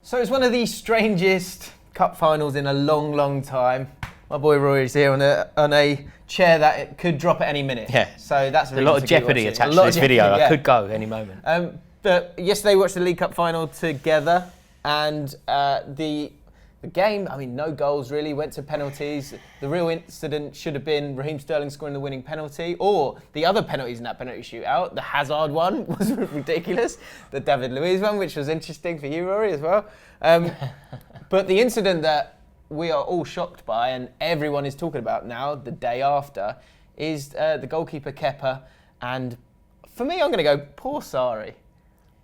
So it's one of the strangest cup finals in a long, long time. My boy Rory's here on a chair that it could drop at any minute. Yeah. So that's a lot of jeopardy attached to this video. I could go any moment. But yesterday we watched the League Cup final together, and the game, I mean, no goals really, went to penalties. The real incident should have been Raheem Sterling scoring the winning penalty, or the other penalties in that penalty shootout. The Hazard one was ridiculous. The David Luiz one, which was interesting for you, Rory, as well. But the incident that we are all shocked by and everyone is talking about now, the day after, is the goalkeeper Kepa. And for me, I'm going to go, poor Sarri.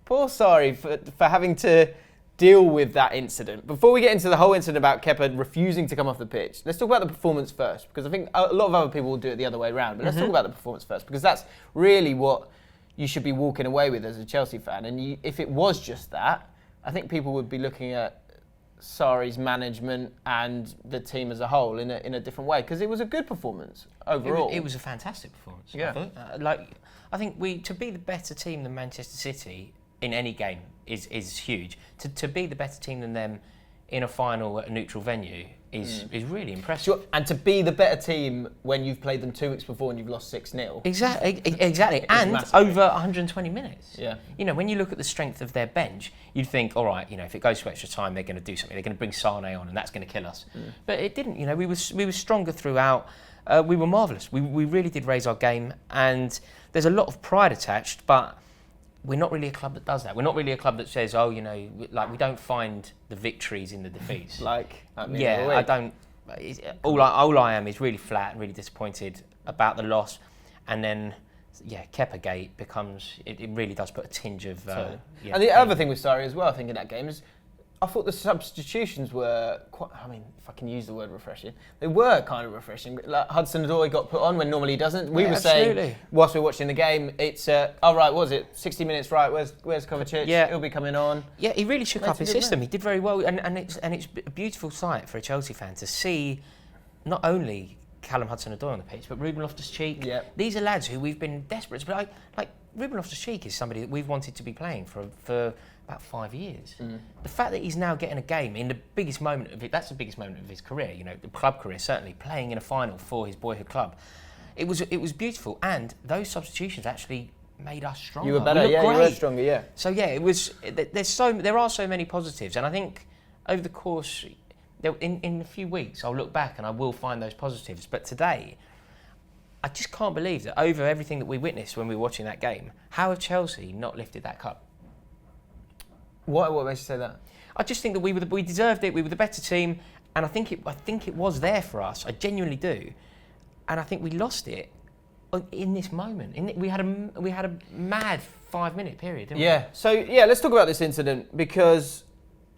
Poor Sarri for having to deal with that incident. Before we get into the whole incident about Kepa refusing to come off the pitch, let's talk about the performance first, because I think a lot of other people will do it the other way around. But let's talk about the performance first, because that's really what you should be walking away with as a Chelsea fan. And if it was just that, I think people would be looking at Sarri's management and the team as a whole in a different way, because it was a good performance overall. It was a fantastic performance. Yeah. I think to be the better team than Manchester City in any game is huge. To be the better team than them in a final at a neutral venue is really impressive. Sure. And to be the better team when you've played them 2 weeks before and you've lost 6-0. Exactly. And massive. Over 120 minutes. Yeah. You know, when you look at the strength of their bench, you'd think, all right, you know, if it goes to extra time, they're going to do something. They're going to bring Sane on, and that's going to kill us. But it didn't. You know, we were stronger throughout. We were marvellous. We really did raise our game, and there's a lot of pride attached, but we're not really a club that does that. We're not really a club that says, oh, you know, like we don't find the victories in the defeats. I don't. All I am is really flat and really disappointed about the loss, and then Kepa Gate becomes. It really does put a tinge of. And the other thing with Sarri as well, I think in that game is, I thought the substitutions were quite. I mean, if I can use the word refreshing, they were kind of refreshing. Like Hudson-Odoi got put on when normally he doesn't. We were saying whilst we were watching the game, it's right. Was it 60 minutes? Right, where's Kovacic? Yeah, he'll be coming on. Yeah, he really shook up his system. He did very well, and it's a beautiful sight for a Chelsea fan to see not only Callum Hudson-Odoi on the pitch, but Ruben Loftus-Cheek. Yeah. These are lads who we've been desperate. But like Ruben Loftus-Cheek is somebody that we've wanted to be playing for about 5 years. The fact that he's now getting a game in the biggest moment of it, that's the biggest moment of his career, you know, the club career, certainly, playing in a final for his boyhood club. It was beautiful, and those substitutions actually made us stronger. You were better, you were stronger, yeah. So it was. There are so many positives, and I think over the course, in a few weeks, I'll look back and I will find those positives. But today, I just can't believe that over everything that we witnessed when we were watching that game, how have Chelsea not lifted that cup? What makes you say that? I just think that we deserved it. We were the better team, and I think it was there for us. I genuinely do, and I think we lost it in this moment. We had a mad 5-minute period, didn't we? Yeah. So let's talk about this incident, because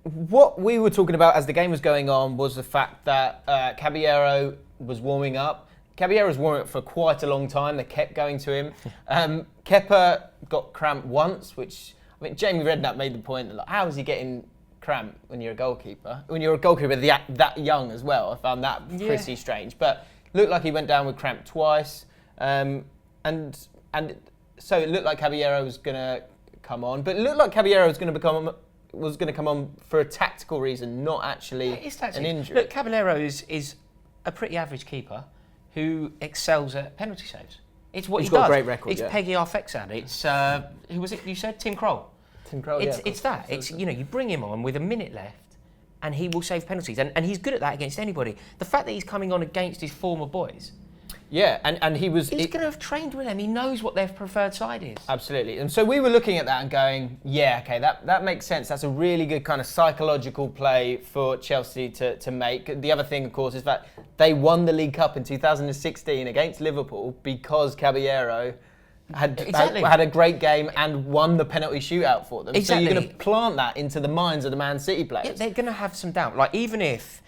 what we were talking about as the game was going on was the fact that Caballero was warming up. Caballero was warming up for quite a long time. They kept going to him. Kepa got cramp once, which. I mean, Jamie Redknapp made the point that, like, how is he getting cramp when you're a goalkeeper? When you're a goalkeeper that young as well, I found that pretty strange. But looked like he went down with cramp twice, and so it looked like Caballero was going to come on. But it looked like Caballero was going to come on for a tactical reason, not actually an injury. Look, Caballero is a pretty average keeper who excels at penalty saves. It's what He's he does. got a great record. It's Peggy Arfexad. It's who was it? You said Tim Krul. Tim Krul. It's that. It's, you know, you bring him on with a minute left, and he will save penalties, and he's good at that against anybody. The fact that he's coming on against his former boys. Yeah, and he was. He's going to have trained with them. He knows what their preferred side is. Absolutely. And so we were looking at that and going, yeah, okay, that makes sense. That's a really good kind of psychological play for Chelsea to make. The other thing, of course, is that they won the League Cup in 2016 against Liverpool because Caballero had a great game and won the penalty shootout for them. Exactly. So you're going to plant that into the minds of the Man City players. Yeah, they're going to have some doubt. Like, even if,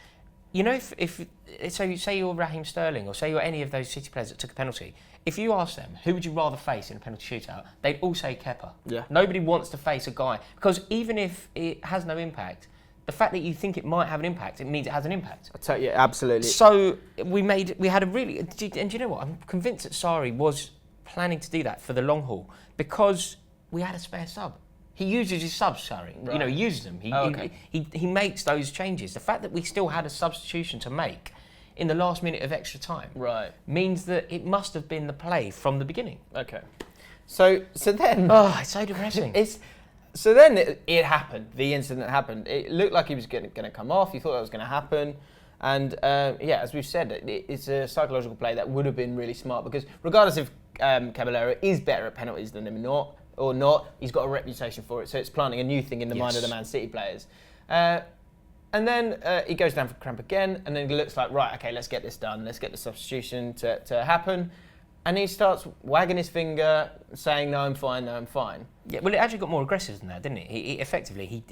you know, if so say you're Raheem Sterling, or say you're any of those City players that took a penalty, if you ask them, who would you rather face in a penalty shootout, they'd all say Kepa. Yeah. Nobody wants to face a guy, because even if it has no impact, the fact that you think it might have an impact, it means it has an impact. Yeah, absolutely. So we had a really, and do you know what? I'm convinced that Sarri was planning to do that for the long haul, because we had a spare sub. He uses his subs, Sarri. Right. You know, he uses them. He makes those changes. The fact that we still had a substitution to make in the last minute of extra time means that it must have been the play from the beginning. Okay. So then... Oh, it's so depressing. So then it happened. The incident happened. It looked like he was going to come off. You thought that was going to happen. And as we've said, it's a psychological play that would have been really smart because regardless if Caballero is better at penalties than him or not, he's got a reputation for it. So it's planting a new thing in the mind of the Man City players. And then he goes down for cramp again, and then it looks like, right, okay, let's get this done. Let's get the substitution to happen. And he starts wagging his finger, saying, no, I'm fine, no, I'm fine. Yeah, well, it actually got more aggressive than that, didn't it?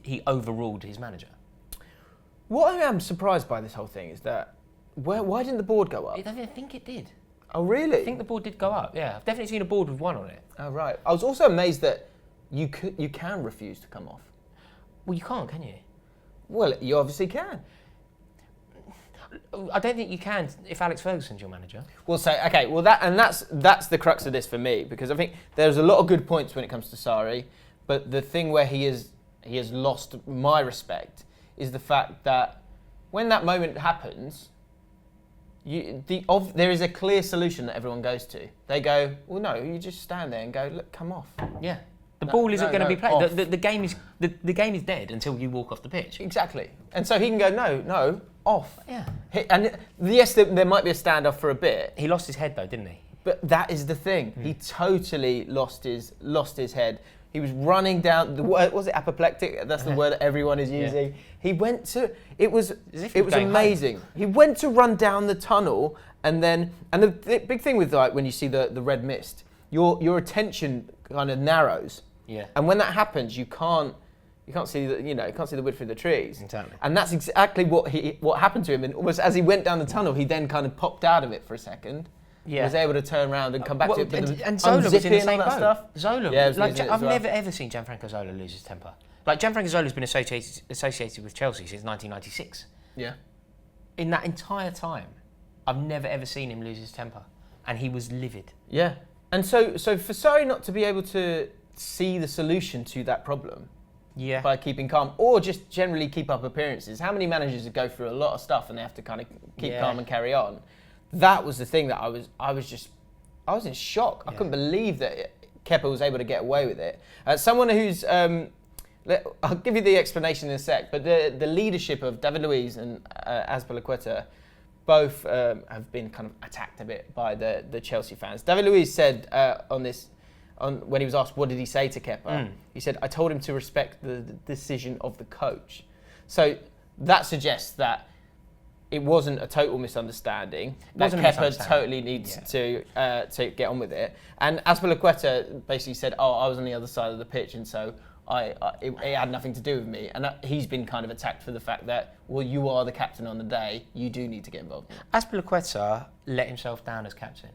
He overruled his manager. What I am surprised by this whole thing is that, why didn't the board go up? I don't think it did. Oh, really? I think the board did go up, yeah. I've definitely seen a board with 1 on it. Oh, right. I was also amazed that you can refuse to come off. Well, you can't, can you? Well, you obviously can. I don't think you can if Alex Ferguson's your manager. Well, that's the crux of this for me, because I think there's a lot of good points when it comes to Sarri, but the thing where he has lost my respect is the fact that when that moment happens, there is a clear solution that everyone goes to. They go, well, no, you just stand there and go, look, come off. Yeah. The ball isn't going to be played. The game is dead until you walk off the pitch. Exactly. And so he can go, no, off. Yeah. And yes, there might be a standoff for a bit. He lost his head though, didn't he? But that is the thing. He totally lost his head. He was running down the word. Was it apoplectic? That's the word that everyone is using. Yeah. He went to. It was amazing. Home. He went to run down the tunnel, and the big thing with when you see the red mist, your attention kind of narrows. Yeah. And when that happens, you can't see the wood through the trees. Exactly. And that's exactly what happened to him. And almost as he went down the tunnel, he then kind of popped out of it for a second. Yeah. Was able to turn around and come back to it. And Zola was in the same boat. Stuff. Zola, yeah, I've never ever seen Gianfranco Zola lose his temper. Like Gianfranco Zola's been associated with Chelsea since 1996. Yeah. In that entire time, I've never ever seen him lose his temper, and he was livid. Yeah. And so for Sarri not to be able to see the solution to that problem, by keeping calm, or just generally keep up appearances. How many managers go through a lot of stuff and they have to kind of keep calm and carry on? That was the thing that I was in shock. I couldn't believe that Kepa was able to get away with it. Someone who's, I'll give you the explanation in a sec, but the leadership of David Luiz and Azpilicueta both have been kind of attacked a bit by the Chelsea fans. David Luiz said when he was asked what did he say to Kepa, he said, I told him to respect the decision of the coach. So that suggests that it wasn't a total misunderstanding. That Kepa totally needs to get on with it. And Azpilicueta basically said, I was on the other side of the pitch, and so it had nothing to do with me. And he's been kind of attacked for the fact that, well, you are the captain on the day, you do need to get involved. Azpilicueta let himself down as captain.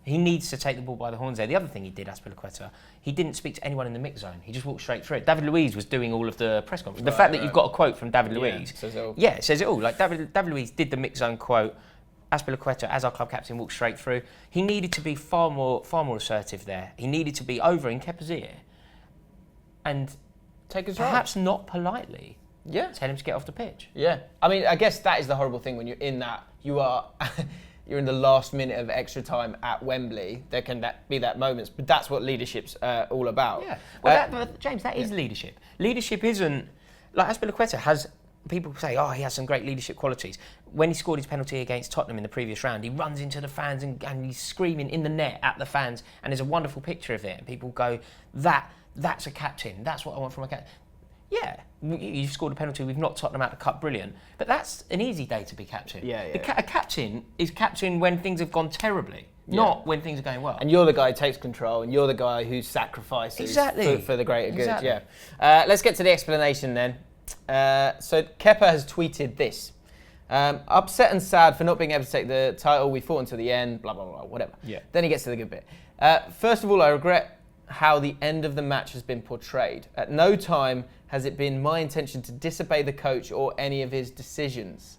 He needs to take the ball by the horns there. The other thing he did, Azpilicueta, he didn't speak to anyone in the mix zone. He just walked straight through it. David Luiz was doing all of the press conference. The fact that you've got a quote from David Luiz, it says it all. Like David Luiz did the mix zone quote. Azpilicueta, as our club captain, walked straight through. He needed to be far more assertive there. He needed to be over in Kepa's ear and take his perhaps not politely. Yeah. Tell him to get off the pitch. Yeah. I mean, I guess that is the horrible thing when you're in that. You're in the last minute of extra time at Wembley. There can be that moments, but that's what leadership's all about. Yeah. Well, James, that is leadership. Leadership isn't like Azpilicueta has. People say, he has some great leadership qualities. When he scored his penalty against Tottenham in the previous round, he runs into the fans and he's screaming in the net at the fans, and there's a wonderful picture of it. And people go, that's a captain. That's what I want from a captain. Yeah, you've scored a penalty. We've knocked Tottenham out of the cup. Brilliant. But that's an easy day to be captain. A captain is captain when things have gone terribly, not when things are going well. And you're the guy who takes control, and you're the guy who sacrifices for the greater good. Yeah. Let's get to the explanation then. So Kepa has tweeted this. Upset and sad for not being able to take the title. We fought until the end, blah, blah, blah, whatever. Yeah. Then he gets to the good bit. First of all, I regret how the end of the match has been portrayed. At no time has it been my intention to disobey the coach or any of his decisions.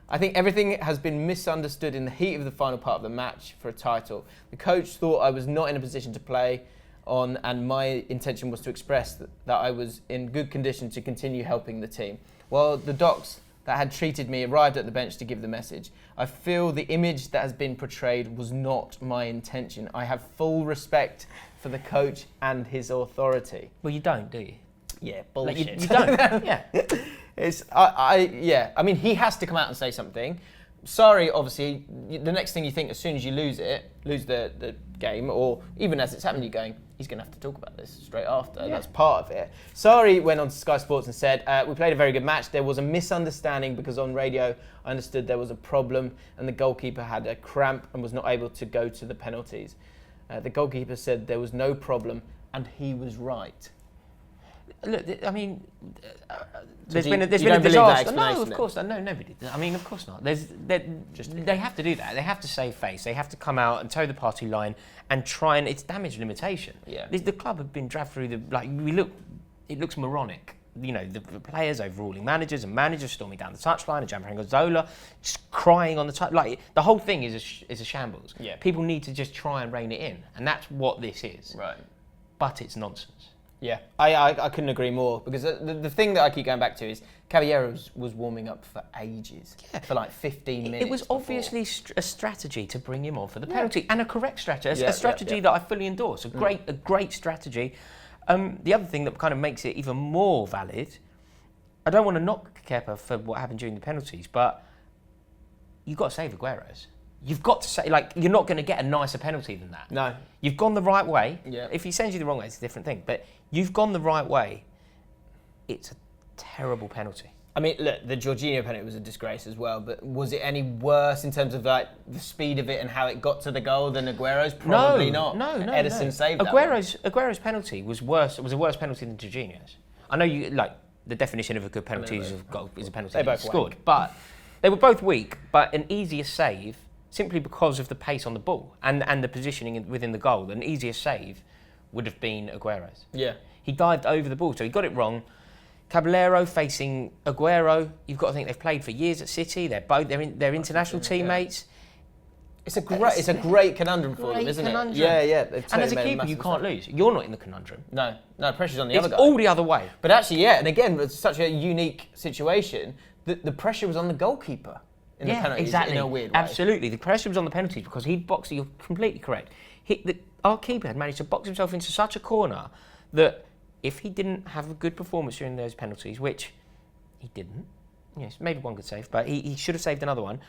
I think everything has been misunderstood in the heat of the final part of the match for a title. The coach thought I was not in a position to play. on, and my intention was to express that I was in good condition to continue helping the team. Well, the docs that had treated me arrived at the bench to give the message. I feel the image that has been portrayed was not my intention. I have full respect for the coach and his authority. Well, you don't, do you? Yeah, bullshit. Like you don't. Yeah. I mean, he has to come out and say something. Sarri, obviously, the next thing you think as soon as you lose the game, or even as it's happening, you're going, he's going to have to talk about this straight after. Yeah. That's part of it. Sarri went on to Sky Sports and said, we played a very good match. There was a misunderstanding because on radio I understood there was a problem and the goalkeeper had a cramp and was not able to go to the penalties. The goalkeeper said there was no problem and he was right. Look, I mean, there's been a disaster. No, of course not. No, nobody. I mean, of course not. They have to do that. They have to save face. They have to come out and toe the party line and try and it's damage limitation. Yeah. The club have been dragged through it looks moronic. You know, the players overruling managers and managers storming down the touchline and Gianfranco Zola just crying on the touch. Like the whole thing is a shambles. Yeah. People need to just try and rein it in, and that's what this is. Right. But it's nonsense. Yeah, I couldn't agree more, because the thing that I keep going back to is Caballero was warming up for ages, for like 15 minutes. It was obviously a strategy to bring him on for the penalty, and a correct strategy, a strategy that I fully endorse, a great strategy. The other thing that kind of makes it even more valid, I don't want to knock Kepa for what happened during the penalties, but you've got to save Aguero's. You've got to say, you're not going to get a nicer penalty than that. No. You've gone the right way. Yeah. If he sends you the wrong way, it's a different thing. But you've gone the right way. It's a terrible penalty. I mean, look, the Jorginho penalty was a disgrace as well, but was it any worse in terms of the speed of it and how it got to the goal than Aguero's? Probably not. No. Ederson saved that one. Aguero's penalty was worse. It was a worse penalty than Jorginho's. I know you the definition of a good penalty is a penalty they both scored, but they were both weak. But an easier save, simply because of the pace on the ball and the positioning within the goal, an easier save would have been Aguero's. Yeah. He dived over the ball, so he got it wrong. Caballero facing Aguero, you've got to think they've played for years at City. They're international teamates. It's a great conundrum for them, isn't it? Yeah. And as a keeper, you can't lose. You're not in the conundrum. No, pressure's on the other guy. It's all the other way. But actually, and again, it's such a unique situation. The pressure was on the goalkeeper. In the penalties, exactly. In a weird way. Absolutely. The pressure was on the penalties because he'd boxed it. You're completely correct. Our keeper had managed to box himself into such a corner that if he didn't have a good performance during those penalties, which he didn't, yes, maybe one good save, but he should have saved another one,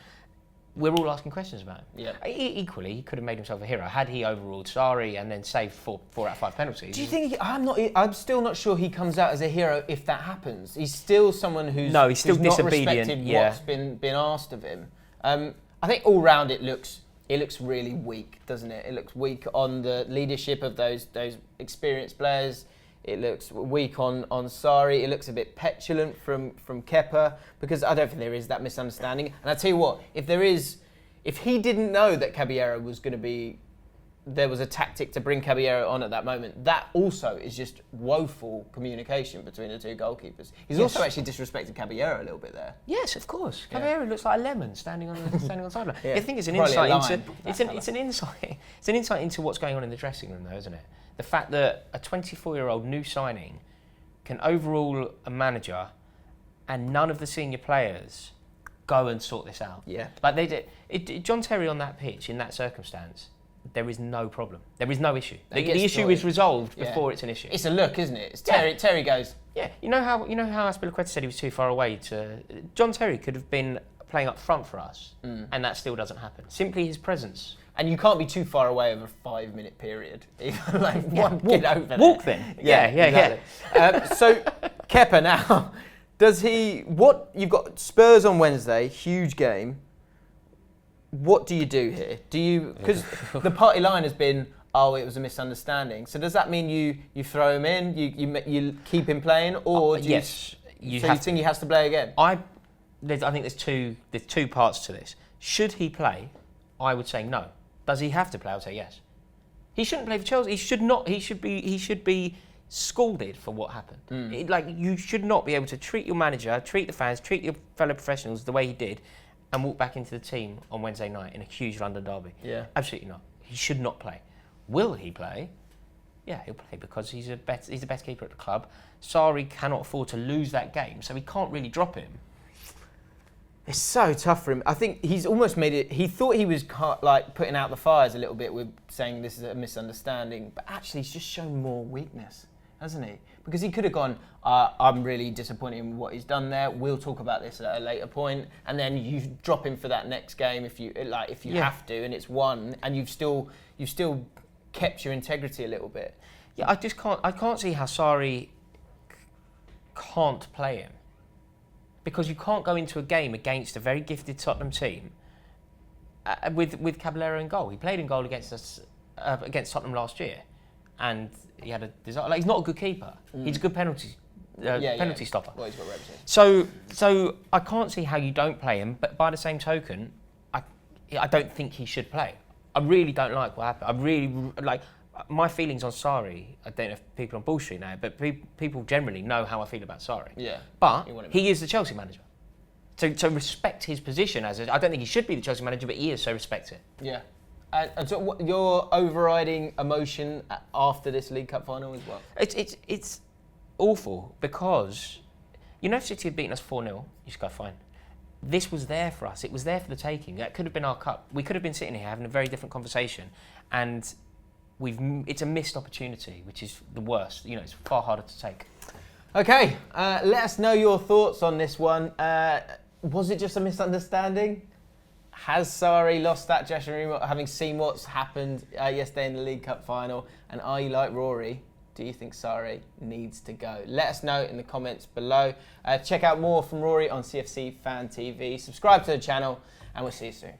we're all asking questions about him. Yeah. Equally, he could have made himself a hero had he overruled Sarri and then saved four out of 5 penalties. Do you think I'm still not sure he comes out as a hero if that happens. He's still someone who's not respected what's been asked of him. I think all round it looks really weak, doesn't it? It looks weak on the leadership of those experienced players. It looks weak on Sarri. It looks a bit petulant from Kepa, because I don't think there is that misunderstanding. And I tell you what, if he didn't know that Caballero was going to be, there was a tactic to bring Caballero on at that moment, that also is just woeful communication between the two goalkeepers. He's also actually disrespected Caballero a little bit there. Yes, of course. Caballero looks like a lemon standing on the sideline. I think it's an insight it's an insight into what's going on in the dressing room, though, isn't it? The fact that a 24-year-old new signing can overrule a manager and none of the senior players go and sort this out. Yeah. Like they did. John Terry on that pitch, in that circumstance, there is no problem. There is no issue. The issue is resolved before it's an issue. It's a look, isn't it? It's Terry. Yeah. Terry goes. Yeah. You know how Aspilicueta said he was too far away to. John Terry could have been playing up front for us, and that still doesn't happen. Simply his presence. And you can't be too far away over a 5-minute period. Get over there. Walk then. Yeah. Exactly. So Kepa now, you've got Spurs on Wednesday, huge game. What do you do here? Because the party line has been, it was a misunderstanding. So does that mean you throw him in, you keep him playing, or do you think he has to play again? I think there's two parts to this. Should he play? I would say no. Does he have to play? I would say yes. He shouldn't play for Chelsea. He should not. He should be scalded for what happened. You should not be able to treat your manager, treat the fans, treat your fellow professionals the way he did, and walk back into the team on Wednesday night in a huge London derby. Yeah, absolutely not. He should not play. Will he play? Yeah, he'll play because he's the best keeper at the club. Sarri cannot afford to lose that game, so he can't really drop him. It's so tough for him. I think he's almost made it. He thought he was like putting out the fires a little bit with saying this is a misunderstanding, but actually he's just shown more weakness, hasn't he? Because he could have gone, I'm really disappointed in what he's done there. We'll talk about this at a later point, and then you drop him for that next game if you have to, and it's won, and you've still kept your integrity a little bit. Yeah, I can't see how Sarri can't play him. Because you can't go into a game against a very gifted Tottenham team with Caballero in goal. He played in goal against us against Tottenham last year, and he had a desire. Like, he's not a good keeper. He's a good penalty stopper. Well, he's got reputation. So I can't see how you don't play him. But by the same token, I don't think he should play. I really don't like what happened. I really like. My feelings on Sarri, I don't know if people on Bull Street know, but people generally know how I feel about Sarri. Yeah. But he is the Chelsea manager. So respect his position I don't think he should be the Chelsea manager, but he is, so respect it. Yeah. And so what, your overriding emotion after this League Cup final as well? It's awful because, you know, if City had beaten us 4-0, you just go, fine. This was there for us. It was there for the taking. That could have been our cup. We could have been sitting here having a very different conversation. And it's a missed opportunity, which is the worst. You know, it's far harder to take. Okay, let us know your thoughts on this one. Was it just a misunderstanding? Has Sarri lost that dressing room, having seen what's happened yesterday in the League Cup final? And are you like Rory? Do you think Sarri needs to go? Let us know in the comments below. Check out more from Rory on CFC Fan TV. Subscribe to the channel, and we'll see you soon.